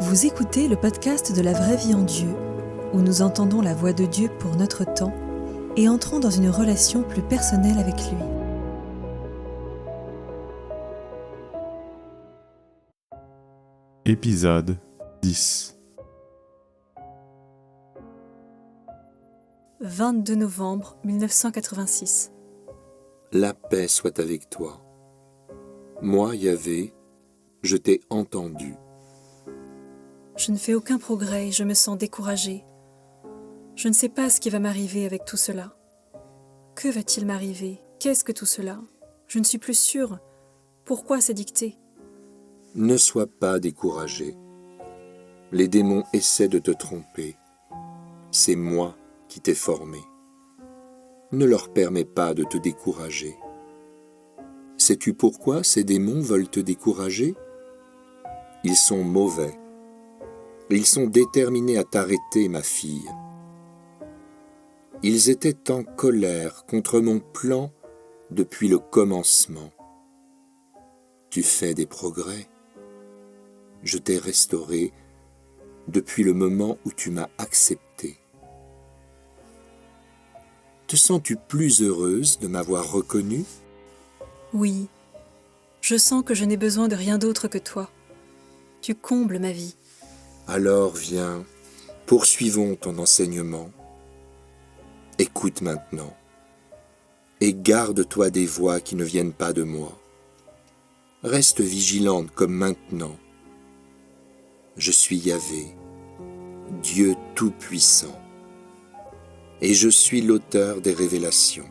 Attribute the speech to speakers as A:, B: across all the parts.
A: Vous écoutez le podcast de la vraie vie en Dieu, où nous entendons la voix de Dieu pour notre temps et entrons dans une relation plus personnelle avec lui.
B: Épisode 10.
A: 22 novembre 1986.
C: La paix soit avec toi. Moi, Yahvé, je t'ai entendu.
A: Je ne fais aucun progrès et je me sens découragée. Je ne sais pas ce qui va m'arriver avec tout cela. Que va-t-il m'arriver? Qu'est-ce que tout cela? Je ne suis plus sûre. Pourquoi c'est dicté?
C: Ne sois pas découragé. Les démons essaient de te tromper. C'est moi qui t'ai formé. Ne leur permets pas de te décourager. Sais-tu pourquoi ces démons veulent te décourager? Ils sont mauvais. Ils sont déterminés à t'arrêter, ma fille. Ils étaient en colère contre mon plan depuis le commencement. Tu fais des progrès. Je t'ai restauré depuis le moment où tu m'as accepté. Te sens-tu plus heureuse de m'avoir reconnue?
A: Oui, je sens que je n'ai besoin de rien d'autre que toi. Tu combles ma vie.
C: Alors viens, poursuivons ton enseignement. Écoute maintenant, et garde-toi des voix qui ne viennent pas de moi. Reste vigilante comme maintenant. Je suis Yahvé, Dieu Tout-Puissant, et je suis l'auteur des révélations.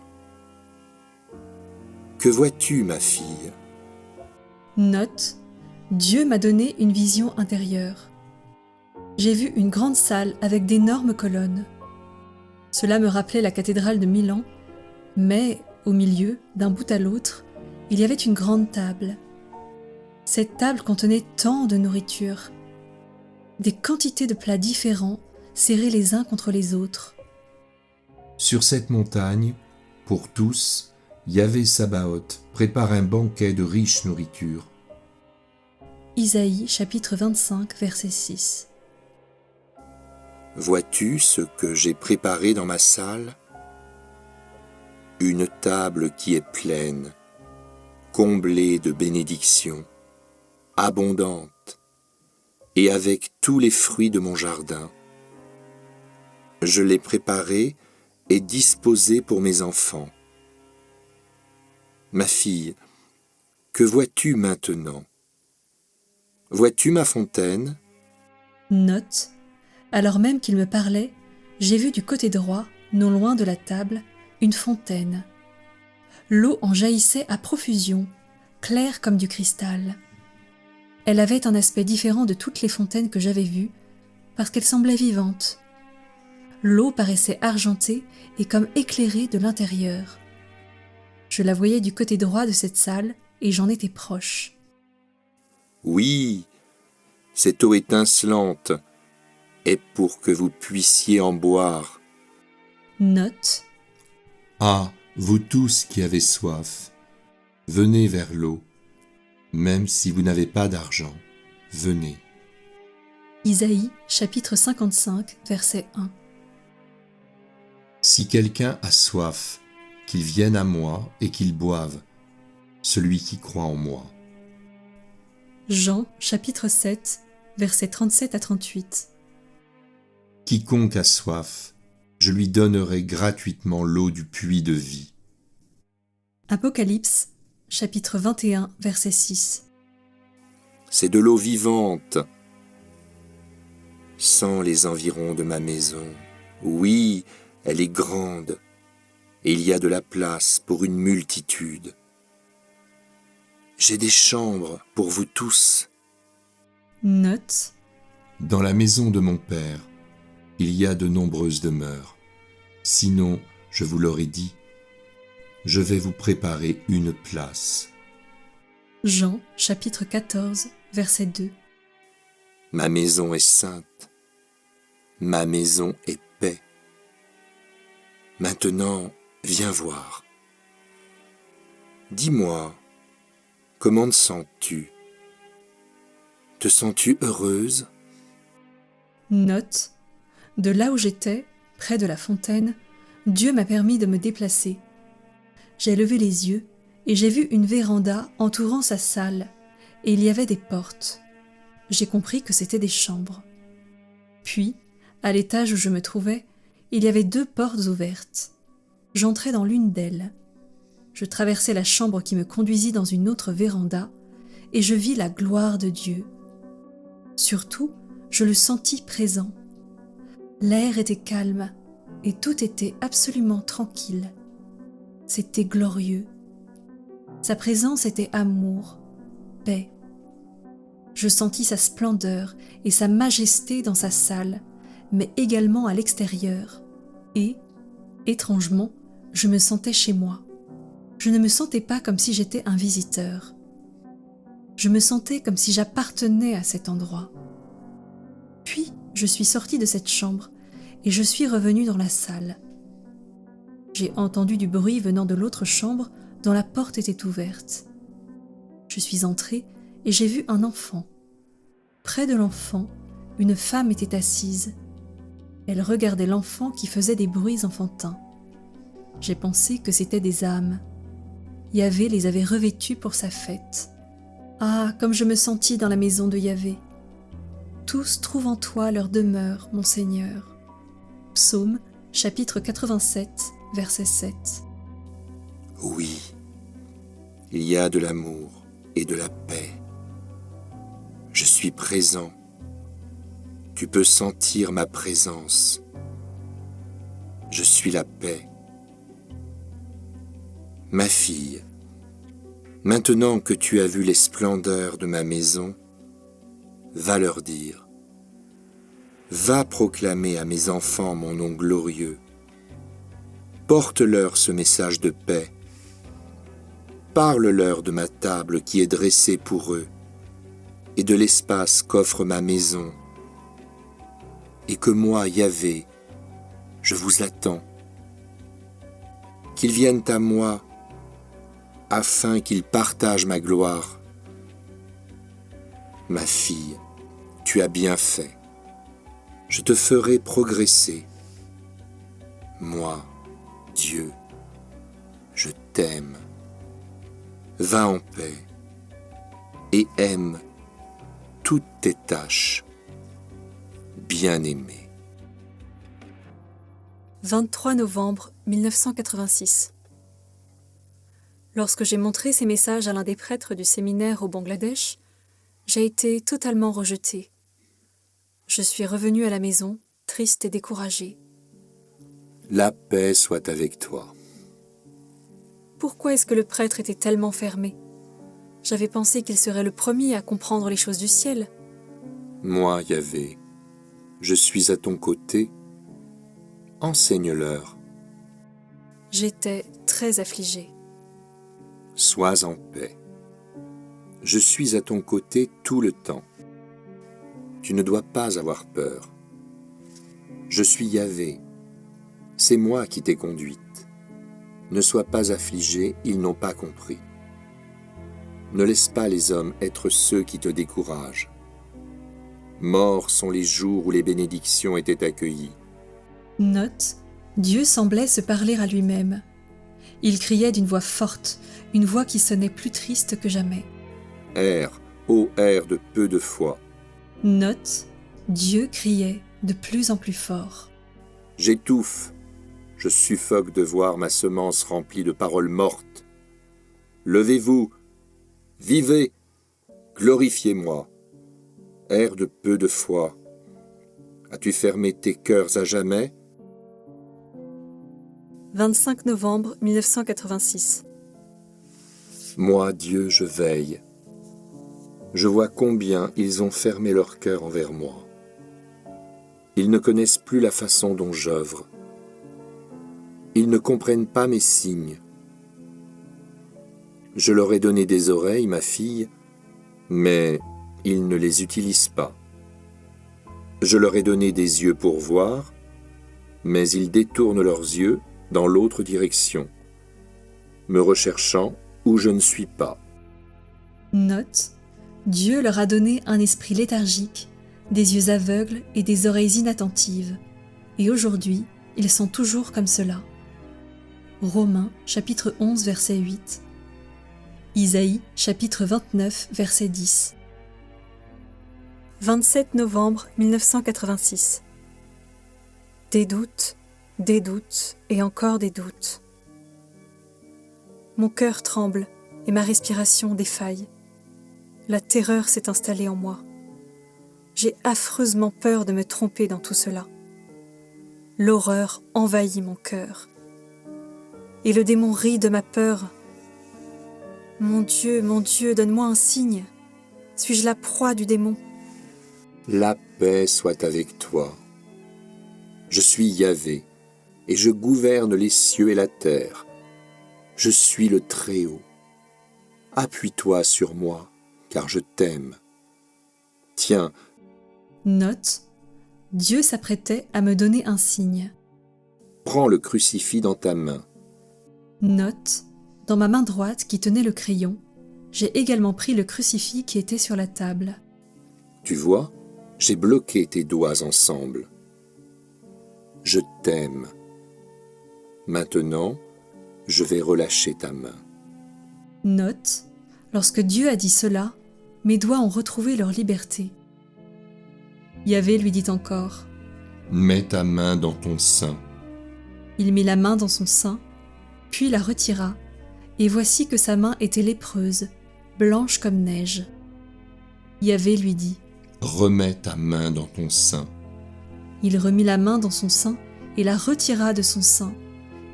C: Que vois-tu, ma fille?
A: Note, Dieu m'a donné une vision intérieure. J'ai vu une grande salle avec d'énormes colonnes. Cela me rappelait la cathédrale de Milan, mais au milieu, d'un bout à l'autre, il y avait une grande table. Cette table contenait tant de nourriture, des quantités de plats différents, serrés les uns contre les autres.
D: Sur cette montagne, pour tous, Yahvé Sabaoth prépare un banquet de riche nourriture.
A: Isaïe, chapitre 25, verset 6.
C: Vois-tu ce que j'ai préparé dans ma salle? Une table qui est pleine, comblée de bénédictions, abondante, et avec tous les fruits de mon jardin. Je l'ai préparée et disposée pour mes enfants. Ma fille, que vois-tu maintenant? Vois-tu ma fontaine?
A: Note, alors même qu'il me parlait, j'ai vu du côté droit, non loin de la table, une fontaine. L'eau en jaillissait à profusion, claire comme du cristal. Elle avait un aspect différent de toutes les fontaines que j'avais vues, parce qu'elle semblait vivante. L'eau paraissait argentée et comme éclairée de l'intérieur. Je la voyais du côté droit de cette salle et j'en étais proche.
C: Oui, cette eau étincelante est pour que vous puissiez en boire.
A: Note,
D: Ah, vous tous qui avez soif, venez vers l'eau. Même si vous n'avez pas d'argent, venez.
A: Isaïe, chapitre 55, verset 1.
D: Si quelqu'un a soif, qu'il vienne à moi et qu'il boive, celui qui croit en moi.
A: Jean, chapitre 7, versets 37 à 38.
D: Quiconque a soif, je lui donnerai gratuitement l'eau du puits de vie.
A: Apocalypse, chapitre 21, verset 6.
C: C'est de l'eau vivante. Sans les environs de ma maison, oui, elle est grande, et il y a de la place pour une multitude. J'ai des chambres pour vous tous.
A: Note,
D: Dans la maison de mon Père, il y a de nombreuses demeures. Sinon, je vous l'aurais dit, je vais vous préparer une place.
A: Jean, chapitre 14, verset 2.
C: Ma maison est sainte. Ma maison est paix. Maintenant, viens voir. Dis-moi, comment te sens-tu? Te sens-tu heureuse?
A: Note. De là où j'étais, près de la fontaine, Dieu m'a permis de me déplacer. J'ai levé les yeux et j'ai vu une véranda entourant sa salle, et il y avait des portes. J'ai compris que c'étaient des chambres. Puis, à l'étage où je me trouvais, il y avait 2 portes ouvertes. J'entrai dans l'une d'elles. Je traversai la chambre qui me conduisit dans une autre véranda, et je vis la gloire de Dieu. Surtout, je le sentis présent. L'air était calme, et tout était absolument tranquille. C'était glorieux. Sa présence était amour, paix. Je sentis sa splendeur et sa majesté dans sa salle, mais également à l'extérieur. Et, étrangement, je me sentais chez moi. Je ne me sentais pas comme si j'étais un visiteur. Je me sentais comme si j'appartenais à cet endroit. Puis, je suis sortie de cette chambre et je suis revenue dans la salle. J'ai entendu du bruit venant de l'autre chambre dont la porte était ouverte. Je suis entrée et j'ai vu un enfant. Près de l'enfant, une femme était assise. Elle regardait l'enfant qui faisait des bruits enfantins. J'ai pensé que c'étaient des âmes. Yahvé les avait revêtus pour sa fête. Ah, comme je me sentis dans la maison de Yahvé. Tous trouvent en toi leur demeure, mon Seigneur. Psaume, chapitre 87, verset 7.
C: Oui, il y a de l'amour et de la paix. Je suis présent. Tu peux sentir ma présence. Je suis la paix. Ma fille, maintenant que tu as vu les splendeurs de ma maison, va leur dire. Va proclamer à mes enfants mon nom glorieux. Porte-leur ce message de paix. Parle-leur de ma table qui est dressée pour eux et de l'espace qu'offre ma maison. Et que moi, Yahvé, je vous attends. Qu'ils viennent à moi afin qu'ils partagent ma gloire. Ma fille, tu as bien fait. Je te ferai progresser. Moi, Dieu, je t'aime. Va en paix et aime toutes tes tâches. Bien-aimé.
A: 23 novembre 1986. Lorsque j'ai montré ces messages à l'un des prêtres du séminaire au Bangladesh, j'ai été totalement rejetée. Je suis revenue à la maison, triste et découragée.
C: La paix soit avec toi.
A: Pourquoi est-ce que le prêtre était tellement fermé ? J'avais pensé qu'il serait le premier à comprendre les choses du ciel.
C: Moi, Yahvé, je suis à ton côté. Enseigne-leur.
A: J'étais très affligée.
C: Sois en paix. Je suis à ton côté tout le temps. Tu ne dois pas avoir peur. Je suis Yahvé. C'est moi qui t'ai conduite. Ne sois pas affligé, ils n'ont pas compris. Ne laisse pas les hommes être ceux qui te découragent. Morts sont les jours où les bénédictions étaient accueillies.
A: Note, Dieu semblait se parler à lui-même. Il criait d'une voix forte, une voix qui sonnait plus triste que jamais.
C: Air, ô air de peu de foi.
A: Note, Dieu criait de plus en plus fort.
C: J'étouffe, je suffoque de voir ma semence remplie de paroles mortes. Levez-vous, vivez, glorifiez-moi. Air de peu de foi, as-tu fermé tes cœurs à jamais ?
A: 25 novembre 1986.
C: Moi, Dieu, je veille. Je vois combien ils ont fermé leur cœur envers moi. Ils ne connaissent plus la façon dont j'œuvre. Ils ne comprennent pas mes signes. Je leur ai donné des oreilles, ma fille, mais ils ne les utilisent pas. Je leur ai donné des yeux pour voir, mais ils détournent leurs yeux dans l'autre direction, me recherchant où je ne suis pas.
A: Note, Dieu leur a donné un esprit léthargique, des yeux aveugles et des oreilles inattentives, et aujourd'hui, ils sont toujours comme cela. Romains, chapitre 11, verset 8. Isaïe, chapitre 29, verset 10. 27 novembre 1986. Des doutes et encore des doutes. Mon cœur tremble et ma respiration défaille. La terreur s'est installée en moi. J'ai affreusement peur de me tromper dans tout cela. L'horreur envahit mon cœur. Et le démon rit de ma peur. Mon Dieu, donne-moi un signe. Suis-je la proie du démon ?
C: La paix soit avec toi. Je suis Yahvé, et je gouverne les cieux et la terre. Je suis le Très-Haut. Appuie-toi sur moi, car je t'aime. Tiens.
A: Note, Dieu s'apprêtait à me donner un signe.
C: Prends le crucifix dans ta main.
A: Note, dans ma main droite qui tenait le crayon, j'ai également pris le crucifix qui était sur la table.
C: Tu vois, j'ai bloqué tes doigts ensemble. Je t'aime. Maintenant, je vais relâcher ta main.
A: Note, lorsque Dieu a dit cela, mes doigts ont retrouvé leur liberté. Yahvé lui dit encore,
D: « Mets ta main dans ton sein. »
A: Il mit la main dans son sein, puis la retira, et voici que sa main était lépreuse, blanche comme neige. Yahvé lui dit,
D: « Remets ta main dans ton sein. »
A: Il remit la main dans son sein et la retira de son sein,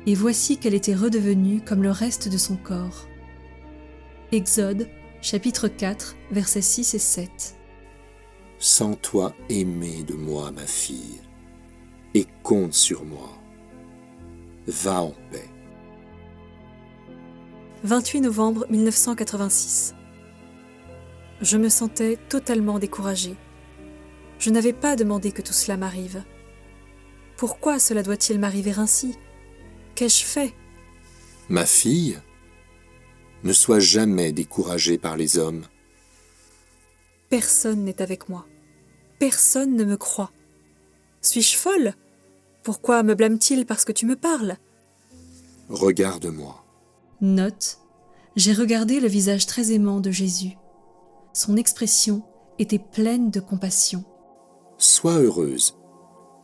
A: et voici qu'elle était redevenue comme le reste de son corps. Exode, chapitre 4, versets 6 et 7.
C: Sens-toi aimée de moi, ma fille, et compte sur moi. Va en paix.
A: 28 novembre 1986. Je me sentais totalement découragée. Je n'avais pas demandé que tout cela m'arrive. Pourquoi cela doit-il m'arriver ainsi ? Qu'ai-je fait ?
C: Ma fille, ne sois jamais découragée par les hommes.
A: Personne n'est avec moi. Personne ne me croit. Suis-je folle ? Pourquoi me blâme-t-il parce que tu me parles ?
C: Regarde-moi.
A: Note, j'ai regardé le visage très aimant de Jésus. Son expression était pleine de compassion.
C: Sois heureuse,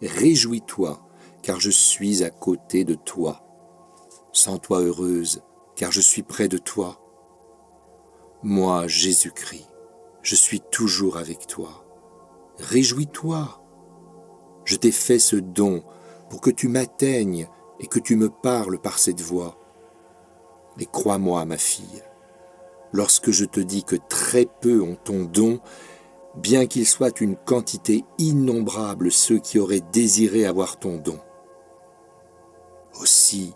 C: réjouis-toi, car je suis à côté de toi. Sens-toi heureuse, car je suis près de toi. Moi, Jésus-Christ, je suis toujours avec toi. Réjouis-toi. Je t'ai fait ce don pour que tu m'atteignes et que tu me parles par cette voix. Et crois-moi, ma fille, lorsque je te dis que très peu ont ton don, bien qu'il soit une quantité innombrable ceux qui auraient désiré avoir ton don. Aussi,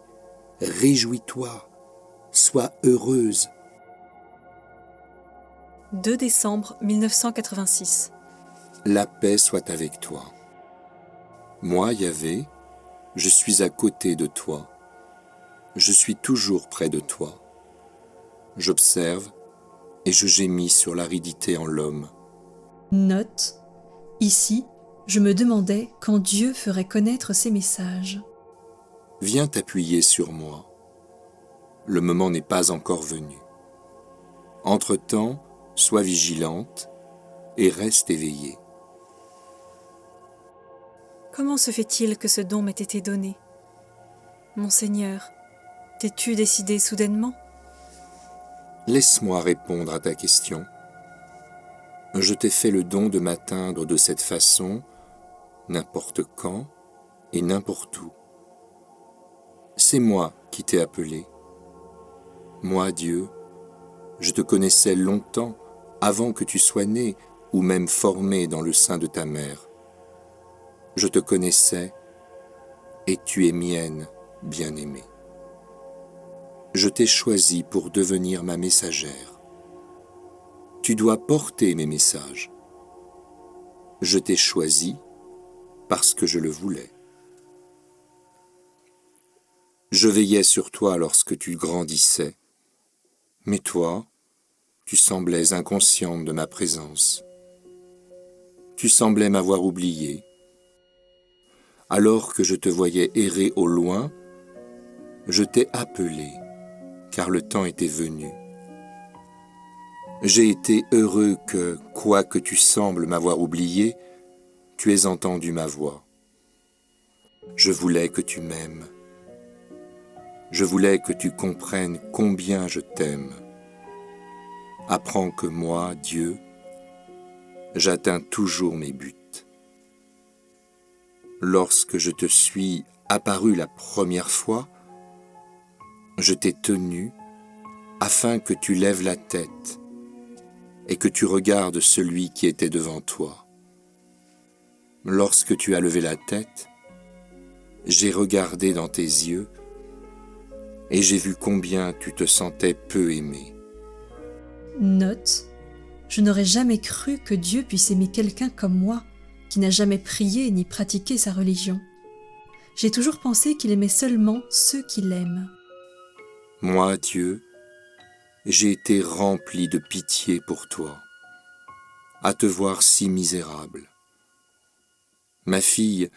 C: réjouis-toi, sois heureuse.
A: 2 décembre 1986.
C: La paix soit avec toi. Moi, Yahvé, je suis à côté de toi. Je suis toujours près de toi. J'observe et je gémis sur l'aridité en l'homme.
A: Note, ici, je me demandais quand Dieu ferait connaître ses messages.
C: Viens t'appuyer sur moi. Le moment n'est pas encore venu. Entre-temps, sois vigilante et reste éveillée.
A: Comment se fait-il que ce don m'ait été donné ? Mon Seigneur, t'es-tu décidé soudainement ?
C: Laisse-moi répondre à ta question. Je t'ai fait le don de m'atteindre de cette façon, n'importe quand et n'importe où. C'est moi qui t'ai appelé. Moi, Dieu, je te connaissais longtemps avant que tu sois né ou même formé dans le sein de ta mère. Je te connaissais et tu es mienne, bien-aimée. Je t'ai choisi pour devenir ma messagère. Tu dois porter mes messages. Je t'ai choisi parce que je le voulais. Je veillais sur toi lorsque tu grandissais, mais toi, tu semblais inconsciente de ma présence. Tu tu semblais m'avoir oublié. Alors que je te voyais errer au loin, je t'ai appelé, car le temps était venu. J'ai été heureux que, quoique tu sembles m'avoir oublié, tu aies entendu ma voix. Je voulais que tu m'aimes. Je voulais que tu comprennes combien je t'aime. Apprends que moi, Dieu, j'atteins toujours mes buts. Lorsque je te suis apparu la première fois, je t'ai tenu afin que tu lèves la tête et que tu regardes celui qui était devant toi. Lorsque tu as levé la tête, j'ai regardé dans tes yeux et j'ai vu combien tu te sentais peu aimé.
A: Note, je n'aurais jamais cru que Dieu puisse aimer quelqu'un comme moi, qui n'a jamais prié ni pratiqué sa religion. J'ai toujours pensé qu'il aimait seulement ceux qui l'aiment.
C: Moi, Dieu, j'ai été rempli de pitié pour toi, à te voir si misérable. Ma fille,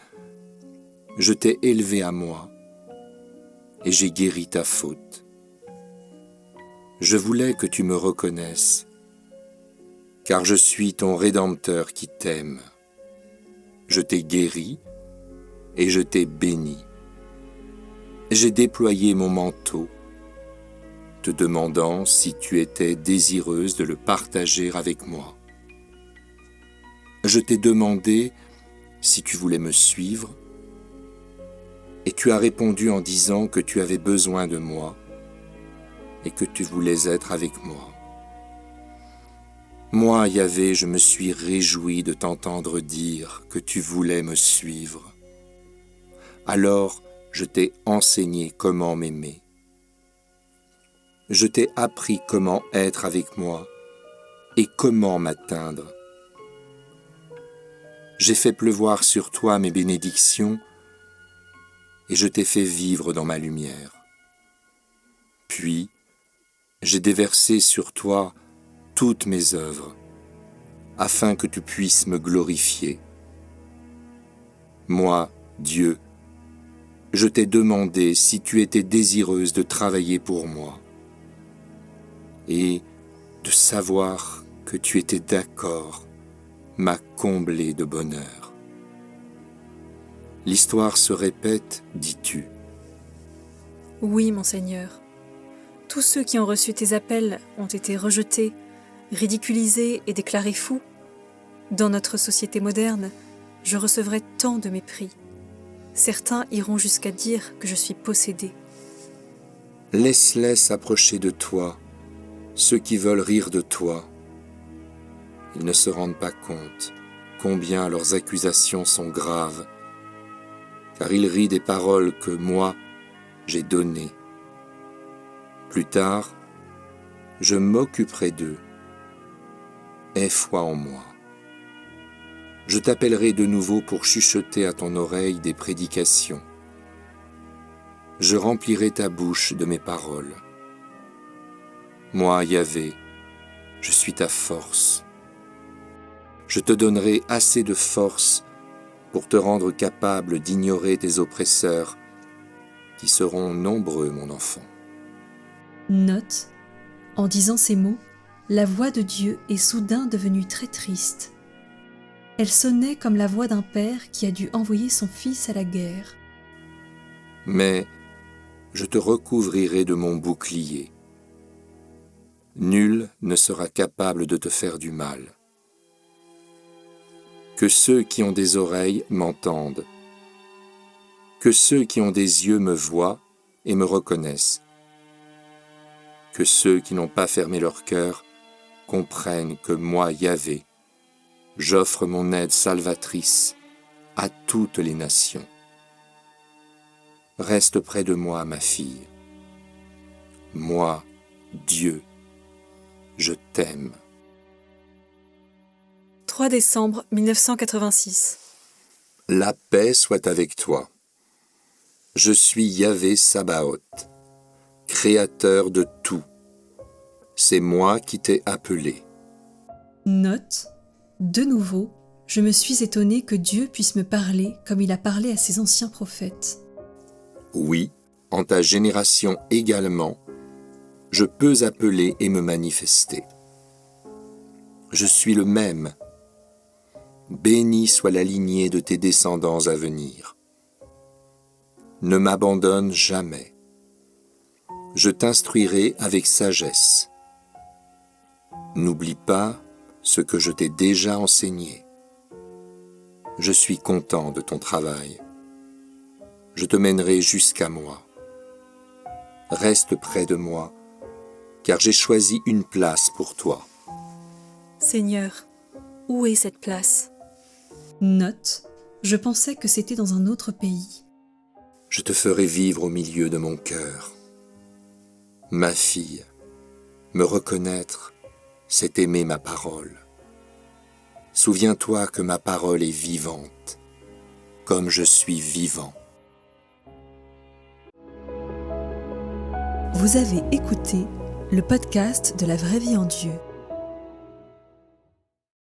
C: je t'ai élevée à moi, et j'ai guéri ta faute. Je voulais que tu me reconnaisses, car je suis ton Rédempteur qui t'aime. Je t'ai guéri et je t'ai béni. J'ai déployé mon manteau, te demandant si tu étais désireuse de le partager avec moi. Je t'ai demandé si tu voulais me suivre, et tu as répondu en disant que tu avais besoin de moi et que tu voulais être avec moi. Moi, Yahvé, je me suis réjoui de t'entendre dire que tu voulais me suivre. Alors, je t'ai enseigné comment m'aimer. Je t'ai appris comment être avec moi et comment m'atteindre. J'ai fait pleuvoir sur toi mes bénédictions et je t'ai fait vivre dans ma lumière. Puis, j'ai déversé sur toi toutes mes œuvres, afin que tu puisses me glorifier. Moi, Dieu, je t'ai demandé si tu étais désireuse de travailler pour moi, et de savoir que tu étais d'accord m'a comblé de bonheur. L'histoire se répète, dis-tu.
E: Oui, mon Seigneur. Tous ceux qui ont reçu tes appels ont été rejetés, ridiculisés et déclarés fous. Dans notre société moderne, je recevrai tant de mépris. Certains iront jusqu'à dire que je suis possédée.
C: Laisse-les s'approcher de toi, ceux qui veulent rire de toi. Ils ne se rendent pas compte combien leurs accusations sont graves, car ils rient des paroles que moi, j'ai données. Plus tard, je m'occuperai d'eux. Aie foi en moi. Je t'appellerai de nouveau pour chuchoter à ton oreille des prédications. Je remplirai ta bouche de mes paroles. Moi, Yahvé, je suis ta force. Je te donnerai assez de force pour te rendre capable d'ignorer tes oppresseurs, qui seront nombreux, mon enfant.
A: Note, en disant ces mots, la voix de Dieu est soudain devenue très triste. Elle sonnait comme la voix d'un père qui a dû envoyer son fils à la guerre.
C: Mais je te recouvrirai de mon bouclier. Nul ne sera capable de te faire du mal. Que ceux qui ont des oreilles m'entendent. Que ceux qui ont des yeux me voient et me reconnaissent. Que ceux qui n'ont pas fermé leur cœur comprennent que moi, Yahvé, j'offre mon aide salvatrice à toutes les nations. Reste près de moi, ma fille. Moi, Dieu, je t'aime.
E: 3 décembre 1986.
C: La paix soit avec toi. Je suis Yahvé Sabaoth, créateur de tout. C'est moi qui t'ai appelé.
A: Note, de nouveau, Je me suis étonnée que Dieu puisse me parler comme il a parlé à ses anciens prophètes.
C: Oui, en ta génération également, je peux appeler et me manifester. Je suis le même. Bénie soit la lignée de tes descendants à venir. Ne m'abandonne jamais. Je t'instruirai avec sagesse. N'oublie pas ce que je t'ai déjà enseigné. Je suis content de ton travail. Je te mènerai jusqu'à moi. Reste près de moi, car j'ai choisi une place pour toi.
E: Seigneur, où est cette place?
A: Note, je pensais que c'était dans un autre pays.
C: Je te ferai vivre au milieu de mon cœur. Ma fille, me reconnaître, c'est aimer ma parole. Souviens-toi que ma parole est vivante, comme je suis vivant.
A: Vous avez écouté le podcast de la vraie vie en Dieu.